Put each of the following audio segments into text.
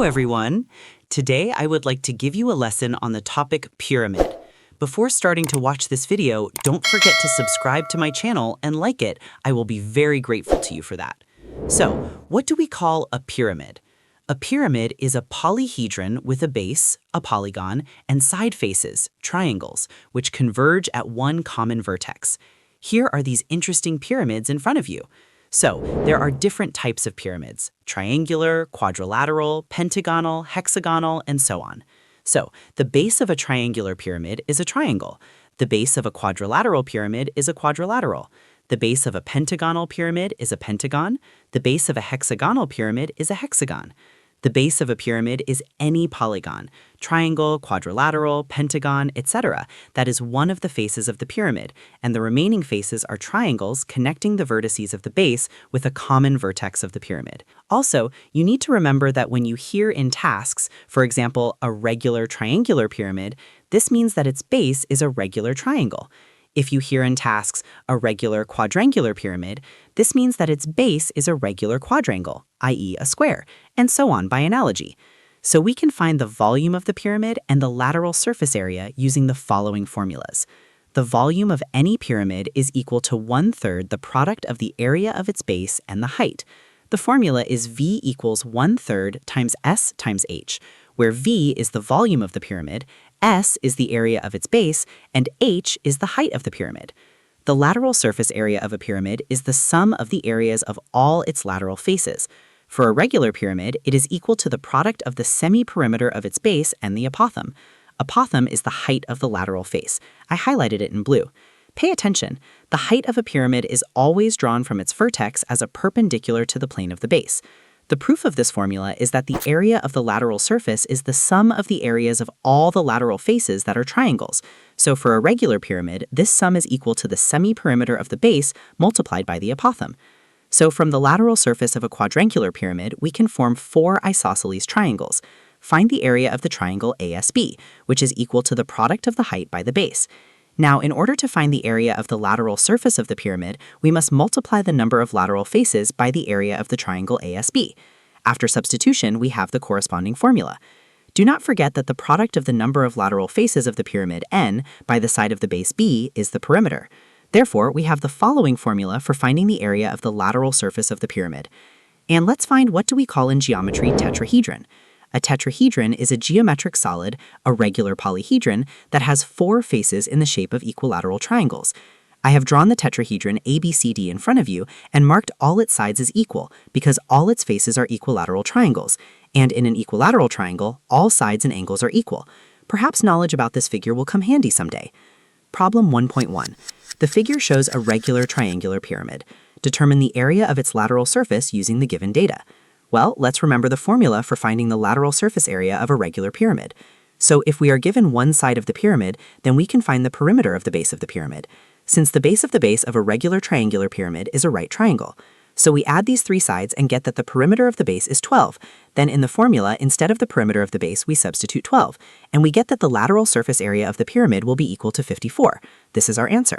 everyone. Today I would like to give you a lesson on the topic pyramid. Before starting to watch this video, don't forget to subscribe to my channel and like it. I will be very grateful to you for that. So, what do we call a pyramid? A pyramid is a polyhedron with a base, a polygon, and side faces, triangles, which converge at one common vertex. Here are these interesting pyramids in front of you. So, there are different types of pyramids: triangular, quadrilateral, pentagonal, hexagonal, and so on. So, the base of a triangular pyramid is a triangle. The base of a quadrilateral pyramid is a quadrilateral. The base of a pentagonal pyramid is a pentagon. The base of a hexagonal pyramid is a hexagon. The base of a pyramid is any polygon, triangle, quadrilateral, pentagon, etc. That is one of the faces of the pyramid, and the remaining faces are triangles connecting the vertices of the base with a common vertex of the pyramid. Also, you need to remember that when you hear in tasks, for example, a regular triangular pyramid, this means that its base is a regular triangle. If you hear in tasks a regular quadrangular pyramid, this means that its base is a regular quadrangle, i.e. a square, and so on by analogy. So we can find the volume of the pyramid and the lateral surface area using the following formulas. The volume of any pyramid is equal to 1/3 the product of the area of its base and the height. The formula is V equals 1/3 times S times H, where V is the volume of the pyramid, S is the area of its base, and H is the height of the pyramid. The lateral surface area of a pyramid is the sum of the areas of all its lateral faces. For a regular pyramid, it is equal to the product of the semi-perimeter of its base and the apothem. Apothem is the height of the lateral face. I highlighted it in blue. Pay attention. The height of a pyramid is always drawn from its vertex as a perpendicular to the plane of the base. The proof of this formula is that the area of the lateral surface is the sum of the areas of all the lateral faces that are triangles. So for a regular pyramid, this sum is equal to the semi-perimeter of the base multiplied by the apothem. So from the lateral surface of a quadrangular pyramid, we can form 4 isosceles triangles. Find the area of the triangle ASB, which is equal to the product of the height by the base. Now, in order to find the area of the lateral surface of the pyramid, we must multiply the number of lateral faces by the area of the triangle ASB. After substitution, we have the corresponding formula. Do not forget that the product of the number of lateral faces of the pyramid n by the side of the base b is the perimeter. Therefore, we have the following formula for finding the area of the lateral surface of the pyramid. And let's find what do we call in geometry tetrahedron. A tetrahedron is a geometric solid, a regular polyhedron, that has 4 faces in the shape of equilateral triangles. I have drawn the tetrahedron ABCD in front of you and marked all its sides as equal because all its faces are equilateral triangles, and in an equilateral triangle, all sides and angles are equal. Perhaps knowledge about this figure will come handy someday. Problem 1.1. The figure shows a regular triangular pyramid. Determine the area of its lateral surface using the given data. Well, let's remember the formula for finding the lateral surface area of a regular pyramid. So if we are given one side of the pyramid, then we can find the perimeter of the base of the pyramid, since the base of a regular triangular pyramid is a right triangle. So we add these 3 sides and get that the perimeter of the base is 12. Then in the formula, instead of the perimeter of the base, we substitute 12, and we get that the lateral surface area of the pyramid will be equal to 54. This is our answer.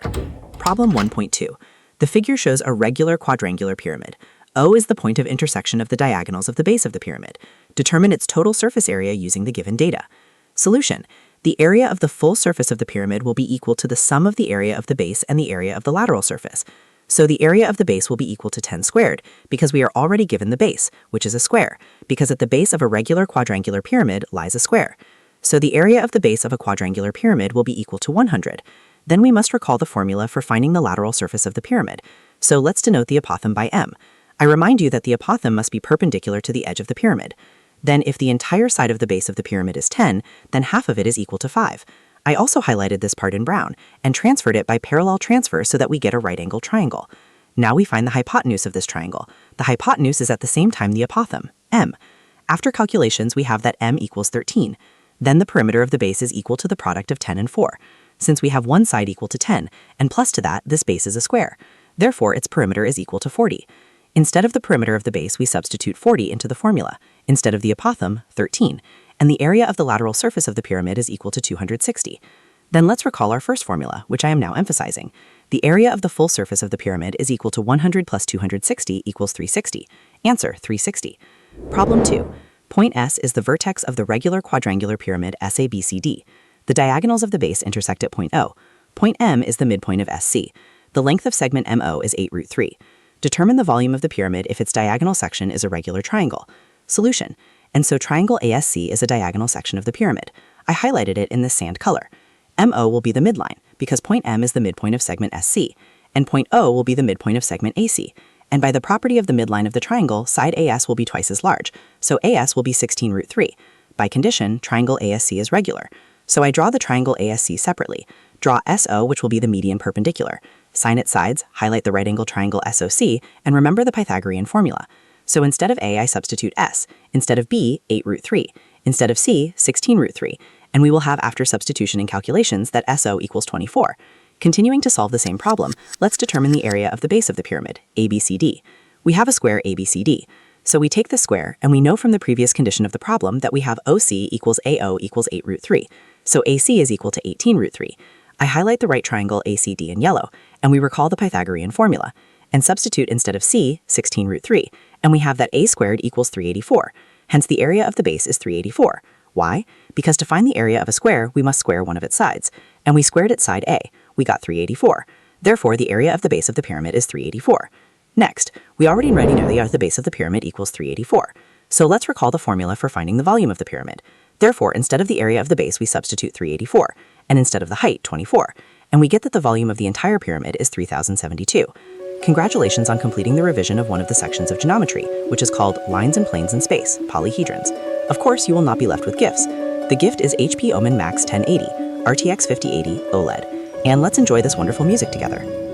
Problem 1.2. The figure shows a regular quadrangular pyramid. O is the point of intersection of the diagonals of the base of the pyramid. Determine its total surface area using the given data. Solution. The area of the full surface of the pyramid will be equal to the sum of the area of the base and the area of the lateral surface. So the area of the base will be equal to 10 squared, because we are already given the base, which is a square, because at the base of a regular quadrangular pyramid lies a square. So the area of the base of a quadrangular pyramid will be equal to 100. Then we must recall the formula for finding the lateral surface of the pyramid. So let's denote the apothem by m. I remind you that the apothem must be perpendicular to the edge of the pyramid. Then if the entire side of the base of the pyramid is 10, then half of it is equal to 5. I also highlighted this part in brown and transferred it by parallel transfer so that we get a right angle triangle. Now we find the hypotenuse of this triangle. The hypotenuse is at the same time the apothem, m. After calculations, we have that m equals 13. Then the perimeter of the base is equal to the product of 10 and 4, since we have one side equal to 10, and plus to that, this base is a square. Therefore, its perimeter is equal to 40. Instead of the perimeter of the base, we substitute 40 into the formula, instead of the apothem, 13, and the area of the lateral surface of the pyramid is equal to 260. Then let's recall our first formula, which I am now emphasizing. The area of the full surface of the pyramid is equal to 100 plus 260 equals 360. Answer, 360. Problem 2. Point S is the vertex of the regular quadrangular pyramid SABCD. The diagonals of the base intersect at point O. Point M is the midpoint of SC. The length of segment MO is 8 root 3. Determine the volume of the pyramid if its diagonal section is a regular triangle. Solution. And so triangle ASC is a diagonal section of the pyramid. I highlighted it in this sand color. MO will be the midline, because point M is the midpoint of segment SC, and point O will be the midpoint of segment AC. And by the property of the midline of the triangle, side AS will be twice as large, so AS will be 16 root 3. By condition, triangle ASC is regular. So I draw the triangle ASC separately. Draw SO, which will be the median perpendicular. Sign its sides, highlight the right-angled triangle SOC, and remember the Pythagorean formula. So instead of A, I substitute S. Instead of B, 8 root 3. Instead of C, 16 root 3. And we will have, after substitution and calculations, that SO equals 24. Continuing to solve the same problem, let's determine the area of the base of the pyramid, ABCD. We have a square ABCD. So we take the square, and we know from the previous condition of the problem that we have OC equals AO equals 8 root 3. So AC is equal to 18 root 3. I highlight the right triangle ACD in yellow, and we recall the Pythagorean formula, and substitute instead of C, 16 root 3, and we have that A squared equals 384. Hence the area of the base is 384. Why? Because to find the area of a square, we must square one of its sides, and we squared its side A. We got 384. Therefore, the area of the base of the pyramid is 384. Next, we already know the base of the pyramid equals 384. So let's recall the formula for finding the volume of the pyramid. Therefore, instead of the area of the base, we substitute 384, and instead of the height, 24, and we get that the volume of the entire pyramid is 3072. Congratulations on completing the revision of one of the sections of geometry, which is called Lines and Planes in Space, Polyhedrons. Of course, you will not be left with gifts. The gift is HP Omen Max 1080, RTX 5080 OLED, and let's enjoy this wonderful music together.